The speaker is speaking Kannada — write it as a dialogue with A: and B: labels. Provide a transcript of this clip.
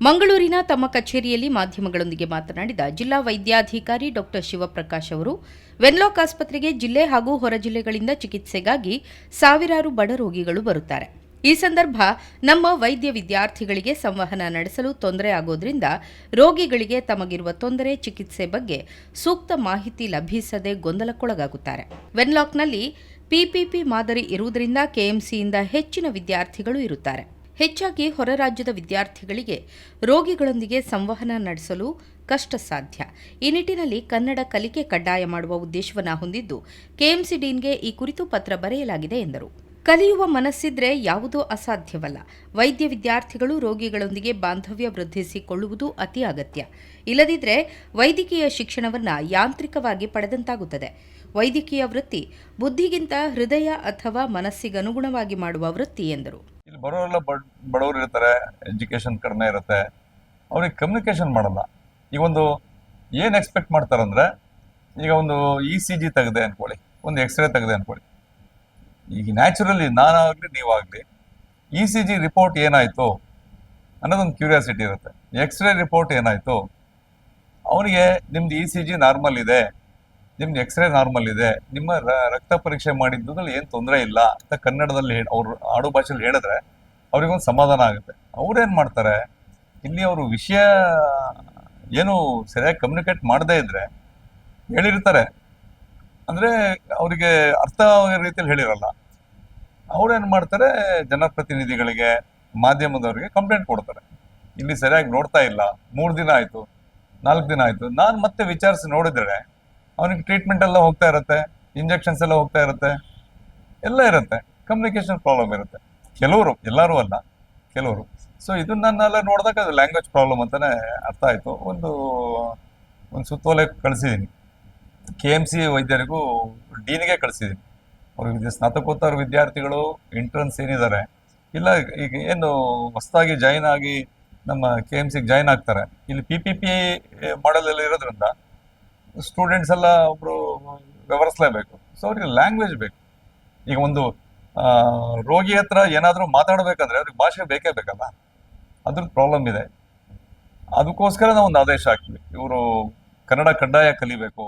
A: ಮಂಗಳೂರಿನ ತಮ್ಮ ಕಚೇರಿಯಲ್ಲಿ ಮಾಧ್ಯಮಗಳೊಂದಿಗೆ ಮಾತನಾಡಿದ ಜಿಲ್ಲಾ ವೈದ್ಯಾಧಿಕಾರಿ ಡಾ ಶಿವಪ್ರಕಾಶ್ ಅವರು ವೆನ್ಲಾಕ್ ಆಸ್ಪತ್ರೆಗೆ ಜಿಲ್ಲೆ ಹಾಗೂ ಹೊರ ಜಿಲ್ಲೆಗಳಿಂದ ಚಿಕಿತ್ಸೆಗಾಗಿ ಸಾವಿರಾರು ಬಡ ರೋಗಿಗಳು ಬರುತ್ತಾರೆ. ಈ ಸಂದರ್ಭ ನಮ್ಮ ವೈದ್ಯ ವಿದ್ಯಾರ್ಥಿಗಳಿಗೆ ಸಂವಹನ ನಡೆಸಲು ತೊಂದರೆ ಆಗೋದ್ರಿಂದ ರೋಗಿಗಳಿಗೆ ತಮಗಿರುವ ತೊಂದರೆ ಚಿಕಿತ್ಸೆ ಬಗ್ಗೆ ಸೂಕ್ತ ಮಾಹಿತಿ ಲಭಿಸದೆ ಗೊಂದಲಕ್ಕೊಳಗಾಗುತ್ತಾರೆ. ವೆನ್ಲಾಕ್ನಲ್ಲಿ ಪಿಪಿಪಿ ಮಾದರಿ ಇರುವುದರಿಂದ ಕೆಎಂಸಿಯಿಂದ ಹೆಚ್ಚಿನ ವಿದ್ಯಾರ್ಥಿಗಳು ಇರುತ್ತಾರೆ. ಹೆಚ್ಚಾಗಿ ಹೊರ ರಾಜ್ಯದ ವಿದ್ಯಾರ್ಥಿಗಳಿಗೆ ರೋಗಿಗಳೊಂದಿಗೆ ಸಂವಹನ ನಡೆಸಲು ಕಷ್ಟ ಸಾಧ್ಯ. ಈ ನಿಟ್ಟಿನಲ್ಲಿ ಕನ್ನಡ ಕಲಿಕೆ ಕಡ್ಡಾಯ ಮಾಡುವ ಉದ್ದೇಶವನ್ನು ಹೊಂದಿದ್ದು ಕೆಎಂಸಿ ಡೀನ್ಗೆ ಈ ಕುರಿತು ಪತ್ರ ಬರೆಯಲಾಗಿದೆ ಎಂದರು. ಕಲಿಯುವ ಮನಸ್ಸಿದ್ರೆ ಯಾವುದೂ ಅಸಾಧ್ಯವಲ್ಲ. ವೈದ್ಯ ವಿದ್ಯಾರ್ಥಿಗಳು ರೋಗಿಗಳೊಂದಿಗೆ ಬಾಂಧವ್ಯ ವೃದ್ಧಿಸಿಕೊಳ್ಳುವುದು ಅತಿ ಅಗತ್ಯ. ಇಲ್ಲದಿದ್ದರೆ ವೈದ್ಯಕೀಯ ಶಿಕ್ಷಣವನ್ನು ಯಾಂತ್ರಿಕವಾಗಿ ಪಡೆದಂತಾಗುತ್ತದೆ. ವೈದ್ಯಕೀಯ ವೃತ್ತಿ ಬುದ್ಧಿಗಿಂತ ಹೃದಯ ಅಥವಾ ಮನಸ್ಸಿಗನುಗುಣವಾಗಿ ಮಾಡುವ ವೃತ್ತಿ ಎಂದರು.
B: ಇಲ್ಲಿ ಬರೋರೆಲ್ಲ ಬಡವರು ಇರ್ತಾರೆ, ಎಜುಕೇಶನ್ ಕಡಿಮೆ ಇರುತ್ತೆ, ಅವ್ರಿಗೆ ಕಮ್ಯುನಿಕೇಶನ್ ಮಾಡಲ್ಲ. ಈಗ ಒಂದು ಏನು ಎಕ್ಸ್ಪೆಕ್ಟ್ ಮಾಡ್ತಾರಂದ್ರೆ, ಈಗ ಒಂದು ECG ತೆಗೆದೆ ಅನ್ಕೊಳ್ಳಿ, ಒಂದು ಎಕ್ಸ್ರೇ ತೆಗೆದೆ ಅನ್ಕೊಳ್ಳಿ. ಈಗ ನ್ಯಾಚುರಲಿ ನಾನಾಗಲಿ ನೀವಾಗಲಿ ECG ರಿಪೋರ್ಟ್ ಏನಾಯಿತು ಅನ್ನೋದೊಂದು ಕ್ಯೂರಿಯಾಸಿಟಿ ಇರುತ್ತೆ. ಎಕ್ಸ್ರೇ ರಿಪೋರ್ಟ್ ಏನಾಯಿತು, ಅವನಿಗೆ ನಿಮ್ದು ECG ನಾರ್ಮಲ್ ಇದೆ, ನಿಮ್ದು ಎಕ್ಸ್ರೇ ನಾರ್ಮಲ್ ಇದೆ, ನಿಮ್ಮ ರಕ್ತ ಪರೀಕ್ಷೆ ಮಾಡಿದ್ದಲ್ಲಿ ಏನು ತೊಂದರೆ ಇಲ್ಲ ಅಂತ ಕನ್ನಡದಲ್ಲಿ ಅವ್ರು ಆಡು ಭಾಷೆಯಲ್ಲಿ ಹೇಳಿದ್ರೆ ಅವ್ರಿಗೊಂದು ಸಮಾಧಾನ ಆಗುತ್ತೆ. ಅವ್ರೇನು ಮಾಡ್ತಾರೆ, ಇಲ್ಲಿ ಅವರು ವಿಷಯ ಏನು ಸರಿಯಾಗಿ ಕಮ್ಯುನಿಕೇಟ್ ಮಾಡದೇ ಇದ್ರೆ ಹೇಳಿರ್ತಾರೆ, ಅಂದರೆ ಅವರಿಗೆ ಅರ್ಥ ಆಗೋ ರೀತಿಯಲ್ಲಿ ಹೇಳಿರಲ್ಲ. ಅವ್ರೇನು ಮಾಡ್ತಾರೆ, ಜನಪ್ರತಿನಿಧಿಗಳಿಗೆ, ಮಾಧ್ಯಮದವರಿಗೆ ಕಂಪ್ಲೇಂಟ್ ಕೊಡ್ತಾರೆ, ಇಲ್ಲಿ ಸರಿಯಾಗಿ ನೋಡ್ತಾ ಇಲ್ಲ, 3 ದಿನ ಆಯಿತು, 4 ದಿನ ಆಯಿತು. ನಾನು ಮತ್ತೆ ವಿಚಾರಿಸಿ ನೋಡಿದ್ರೆ ಅವನಿಗೆ ಟ್ರೀಟ್ಮೆಂಟ್ ಎಲ್ಲ ಹೋಗ್ತಾ ಇರುತ್ತೆ, ಇಂಜೆಕ್ಷನ್ಸ್ ಎಲ್ಲ ಹೋಗ್ತಾ ಇರುತ್ತೆ, ಎಲ್ಲ ಇರುತ್ತೆ. ಕಮ್ಯುನಿಕೇಶನ್ ಪ್ರಾಬ್ಲಮ್ ಇರುತ್ತೆ. ಕೆಲವರು, ಎಲ್ಲರೂ ಅಲ್ಲ, ಕೆಲವರು. ಸೊ ಇದನ್ನೆಲ್ಲ ನೋಡಿದಾಗ ಅದು ಲ್ಯಾಂಗ್ವೇಜ್ ಪ್ರಾಬ್ಲಮ್ ಅಂತಾನೆ ಅರ್ಥ ಆಯಿತು. ಒಂದು ಸುತ್ತೋಲೆ ಕಳಿಸಿದ್ದೀನಿ, KMC ವೈದ್ಯರಿಗೂ ಡೀನ್ಗೆ ಕಳಿಸಿದ್ದೀನಿ. ಅವ್ರಿಗೆ ಸ್ನಾತಕೋತ್ತರ ವಿದ್ಯಾರ್ಥಿಗಳು ಎಂಟ್ರೆನ್ಸ್ ಏನಿದ್ದಾರೆ ಇಲ್ಲ, ಈಗ ಏನು ಹೊಸದಾಗಿ ಜಾಯಿನ್ ಆಗಿ ನಮ್ಮ KMCಗೆ ಜಾಯಿನ್ ಆಗ್ತಾರೆ, ಇಲ್ಲಿ PPP ಮಾಡೆಲ್ ಇರೋದ್ರಿಂದ ಸ್ಟೂಡೆಂಟ್ಸ್ ಎಲ್ಲ ಒಬ್ರು ವ್ಯವಹರಿಸಲೇಬೇಕು. ಸೊ ಅವ್ರಿಗೆ ಲ್ಯಾಂಗ್ವೇಜ್ ಬೇಕು. ಈಗ ಒಂದು ರೋಗಿ ಹತ್ರ ಏನಾದರೂ ಮಾತಾಡಬೇಕಂದ್ರೆ ಅವ್ರಿಗೆ ಭಾಷೆ ಬೇಕೇ ಬೇಕಲ್ಲ, ಅದ್ರದ್ದು ಪ್ರಾಬ್ಲಮ್ ಇದೆ. ಅದಕ್ಕೋಸ್ಕರ ನಾವು ಒಂದು ಆದೇಶ ಹಾಕ್ತೀವಿ, ಇವರು ಕನ್ನಡ ಕಡ್ಡಾಯ ಕಲಿಬೇಕು.